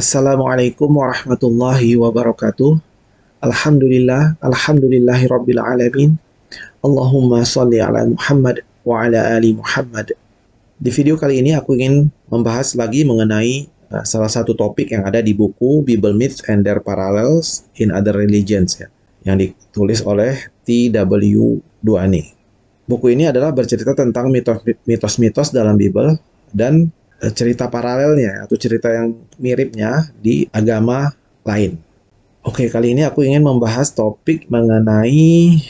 Assalamualaikum warahmatullahi wabarakatuh. Alhamdulillahi rabbil alamin. Allahumma sholli ala Muhammad wa ala ali Muhammad. Di video kali ini aku ingin membahas lagi mengenai salah satu topik yang ada di buku Bible Myths and Their Parallels in Other Religions ya, yang ditulis oleh T.W. Duane. Buku ini adalah bercerita tentang mitos-mitos dalam Bible dan cerita paralelnya atau cerita yang miripnya di agama lain. Oke, kali ini aku ingin membahas topik mengenai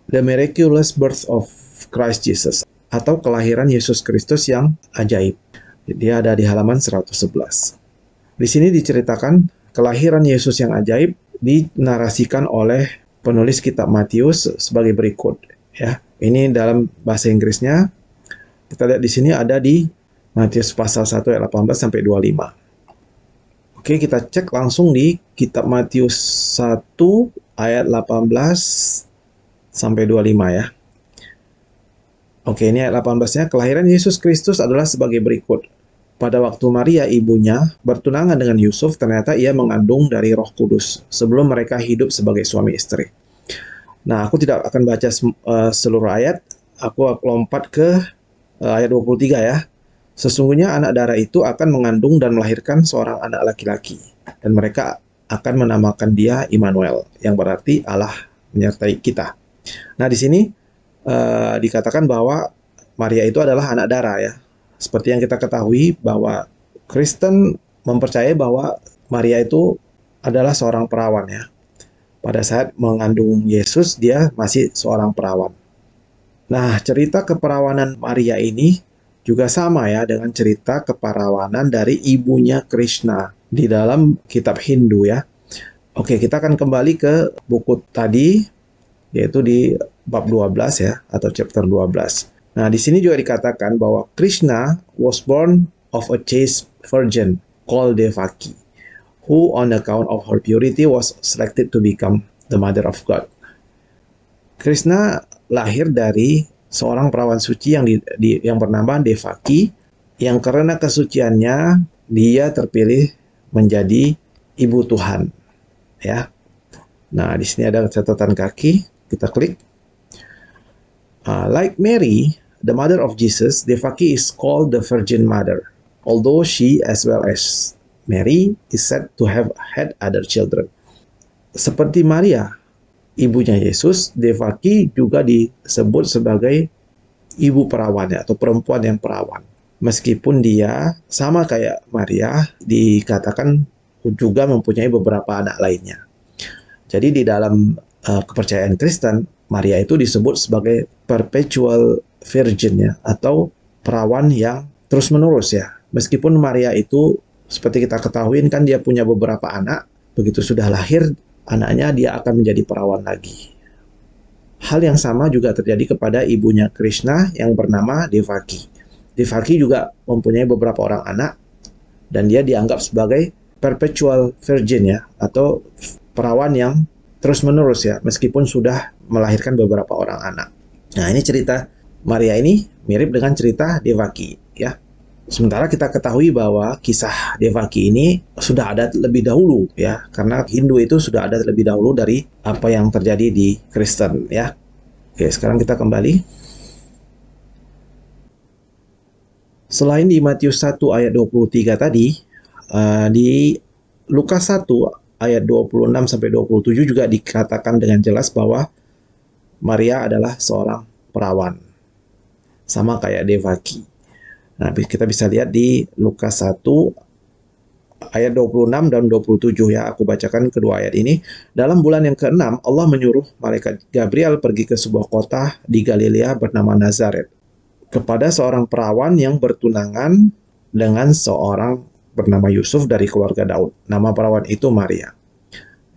The Miraculous Birth of Christ Jesus atau kelahiran Yesus Kristus yang ajaib. Dia ada di halaman 111. Di sini diceritakan kelahiran Yesus yang ajaib dinarasikan oleh penulis kitab Matius sebagai berikut ya. Ini dalam bahasa Inggrisnya. Kita lihat di sini ada di Matius pasal 1 ayat 18 sampai 25. Oke, kita cek langsung di kitab Matius 1 ayat 18 sampai 25 ya. Oke, ini ayat 18-nya. Kelahiran Yesus Kristus adalah sebagai berikut. Pada waktu Maria ibunya bertunangan dengan Yusuf, ternyata ia mengandung dari Roh Kudus sebelum mereka hidup sebagai suami istri. Nah, aku tidak akan baca seluruh ayat. Aku lompat ke ayat 23 ya. Sesungguhnya anak darah itu akan mengandung dan melahirkan seorang anak laki-laki. Dan mereka akan menamakan dia Immanuel, yang berarti Allah menyertai kita. Nah, di sini dikatakan bahwa Maria itu adalah anak darah ya. Seperti yang kita ketahui bahwa Kristen mempercayai bahwa Maria itu adalah seorang perawan ya. Pada saat mengandung Yesus, dia masih seorang perawan. Nah, cerita keperawanan Maria ini juga sama ya dengan cerita keperawanan dari ibunya Krishna di dalam kitab Hindu ya. Oke, kita akan kembali ke buku tadi, yaitu di bab 12 ya, atau chapter 12. Nah, di sini juga dikatakan bahwa Krishna was born of a chaste virgin called Devaki, who on account of her purity was selected to become the mother of God. Krishna lahir dari seorang perawan suci yang bernama Devaki, yang karena kesuciannya dia terpilih menjadi ibu Tuhan. Ya. Nah, di sini ada catatan kaki, kita klik. Like Mary, the mother of Jesus, Devaki is called the Virgin Mother, although she as well as Mary is said to have had other children. Seperti Maria, ibunya Yesus, Devaki juga disebut sebagai ibu perawan atau perempuan yang perawan. Meskipun dia sama kayak Maria, dikatakan juga mempunyai beberapa anak lainnya. Jadi di dalam kepercayaan Kristen, Maria itu disebut sebagai perpetual virgin ya, atau perawan yang terus-menerus ya. Meskipun Maria itu seperti kita ketahui kan dia punya beberapa anak, begitu sudah lahir anaknya dia akan menjadi perawan lagi. Hal yang sama juga terjadi kepada ibunya Krishna yang bernama Devaki. Devaki juga mempunyai beberapa orang anak dan dia dianggap sebagai perpetual virgin ya, atau perawan yang terus-menerus ya, meskipun sudah melahirkan beberapa orang anak. Nah, ini cerita Maria ini mirip dengan cerita Devaki ya. Sementara kita ketahui bahwa kisah Devaki ini sudah ada lebih dahulu ya, karena Hindu itu sudah ada lebih dahulu dari apa yang terjadi di Kristen ya. Oke, sekarang kita kembali. Selain di Matius 1 ayat 23 tadi, di Lukas 1 ayat 26 sampai 27 juga dikatakan dengan jelas bahwa Maria adalah seorang perawan. Sama kayak Devaki. Nah, kita bisa lihat di Lukas 1 ayat 26 dan 27 ya. Aku bacakan kedua ayat ini. Dalam bulan yang ke-6, Allah menyuruh malaikat Gabriel pergi ke sebuah kota di Galilea bernama Nazaret, kepada seorang perawan yang bertunangan dengan seorang bernama Yusuf dari keluarga Daud. Nama perawan itu Maria.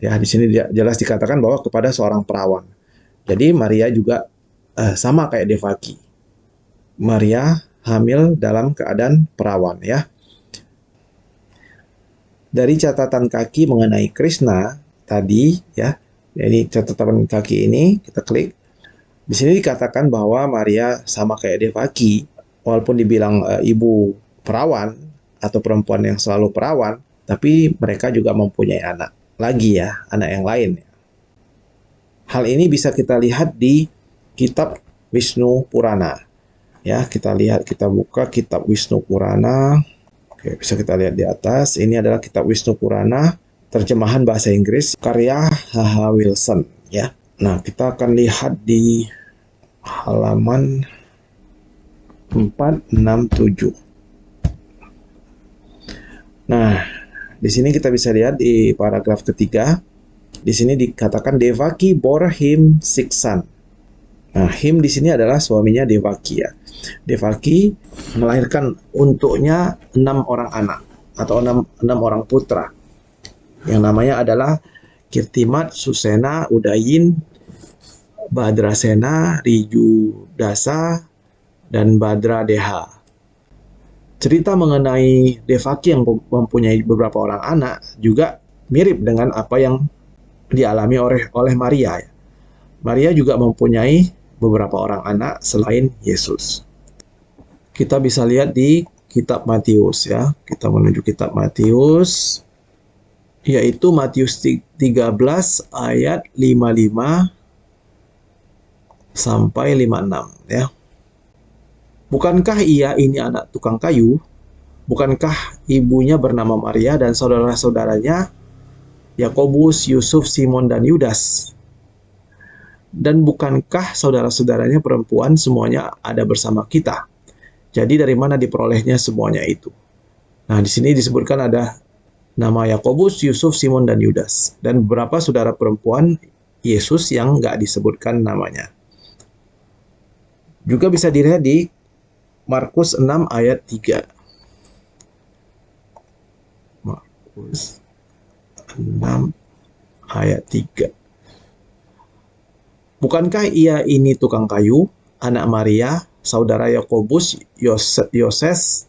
Ya, di sini jelas dikatakan bahwa kepada seorang perawan. Jadi Maria juga sama kayak Devaki. Maria hamil dalam keadaan perawan ya. Dari catatan kaki mengenai Krishna tadi ya, ini catatan kaki ini kita klik. Di sini dikatakan bahwa Maria sama kayak Devaki, walaupun dibilang ibu perawan, atau perempuan yang selalu perawan, tapi mereka juga mempunyai anak lagi ya, anak yang lain. Hal ini bisa kita lihat di kitab Wisnu Purana. Ya, kita buka kitab Wisnu Purana. Oke, bisa kita lihat di atas. Ini adalah kitab Wisnu Purana, terjemahan bahasa Inggris, karya H.H. Wilson. Ya, nah kita akan lihat di halaman 467. Nah, di sini kita bisa lihat di paragraf ketiga. Di sini dikatakan Devaki bore him 6 sons. Nah, him di sini adalah suaminya Devaki ya. Devaki melahirkan untuknya 6 orang anak atau 6 orang putra. Yang namanya adalah Kirtimat, Susena, Udayin, Badrasena, Rijudasa, dan Badradeha. Cerita mengenai Devaki yang mempunyai beberapa orang anak juga mirip dengan apa yang dialami oleh Maria. Maria juga mempunyai beberapa orang anak selain Yesus. Kita bisa lihat di kitab Matius ya. Kita menuju kitab Matius, yaitu Matius 13 ayat 55 sampai 56 ya. Bukankah ia ini anak tukang kayu? Bukankah ibunya bernama Maria dan saudara-saudaranya Yakobus, Yusuf, Simon, dan Yudas? Dan bukankah saudara-saudaranya perempuan semuanya ada bersama kita? Jadi dari mana diperolehnya semuanya itu? Nah, di sini disebutkan ada nama Yakobus, Yusuf, Simon, dan Yudas. Dan beberapa saudara perempuan Yesus yang nggak disebutkan namanya. Juga bisa dilihat di Markus 6 ayat 3. Markus 6 ayat 3. Bukankah ia ini tukang kayu, anak Maria, saudara Yakobus, Yoses,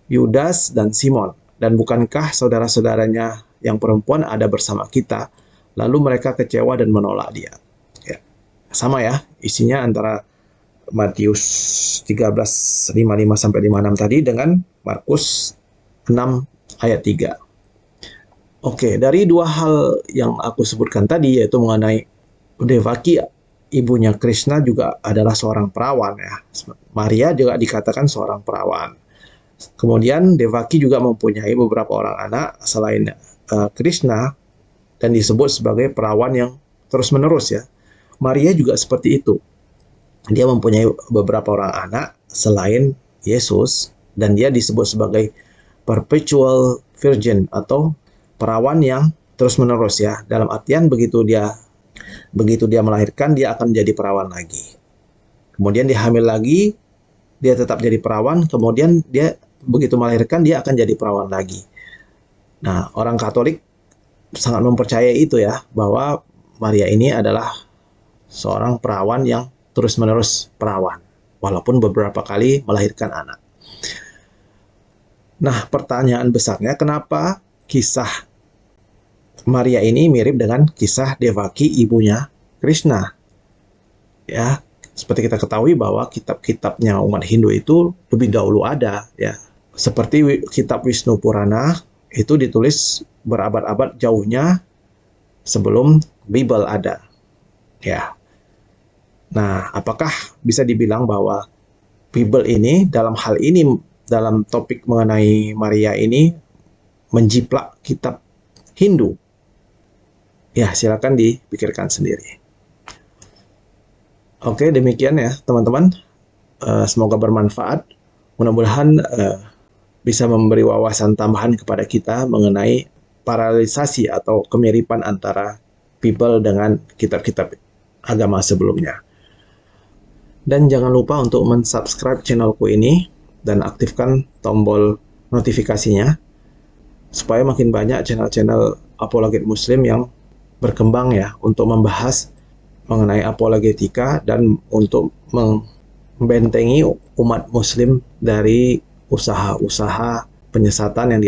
Yudas, dan Simon? Dan bukankah saudara-saudaranya yang perempuan ada bersama kita? Lalu mereka kecewa dan menolak dia. Ya. Sama ya, isinya antara Matius 13, 55 sampai 56 tadi dengan Markus 6 ayat 3. Oke, dari dua hal yang aku sebutkan tadi, yaitu mengenai Devaki, ibunya Krishna juga adalah seorang perawan ya. Maria juga dikatakan seorang perawan. Kemudian Devaki juga mempunyai beberapa orang anak selain Krishna dan disebut sebagai perawan yang terus-menerus ya. Maria juga seperti itu. Dia mempunyai beberapa orang anak selain Yesus dan dia disebut sebagai perpetual virgin atau perawan yang terus-menerus ya. Dalam artian begitu dia melahirkan, dia akan menjadi perawan lagi. Kemudian dia hamil lagi, dia tetap jadi perawan, kemudian dia begitu melahirkan, dia akan jadi perawan lagi. Nah, orang Katolik sangat mempercayai itu ya, bahwa Maria ini adalah seorang perawan yang terus-menerus perawan, walaupun beberapa kali melahirkan anak. Nah, pertanyaan besarnya, kenapa kisah Maria ini mirip dengan kisah Devaki, ibunya Krishna? Ya, seperti kita ketahui bahwa kitab-kitabnya umat Hindu itu lebih dahulu ada, ya. Seperti kitab Wisnu Purana, itu ditulis berabad-abad jauhnya sebelum Bible ada. Ya. Nah, apakah bisa dibilang bahwa Bible ini dalam hal ini, dalam topik mengenai Maria ini, menjiplak kitab Hindu? Ya, silakan dipikirkan sendiri. Oke, demikian ya teman-teman. Semoga bermanfaat. Mudah-mudahan bisa memberi wawasan tambahan kepada kita mengenai paralelisasi atau kemiripan antara Bible dengan kitab-kitab agama sebelumnya. Dan jangan lupa untuk mensubscribe channelku ini dan aktifkan tombol notifikasinya supaya makin banyak channel-channel apologet muslim yang berkembang ya untuk membahas mengenai apologetika dan untuk membentengi umat muslim dari usaha-usaha penyesatan yang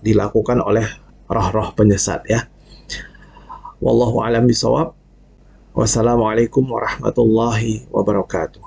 dilakukan oleh roh-roh penyesat ya. Wallahu a'lam bishawab. Wassalamualaikum warahmatullahi wabarakatuh.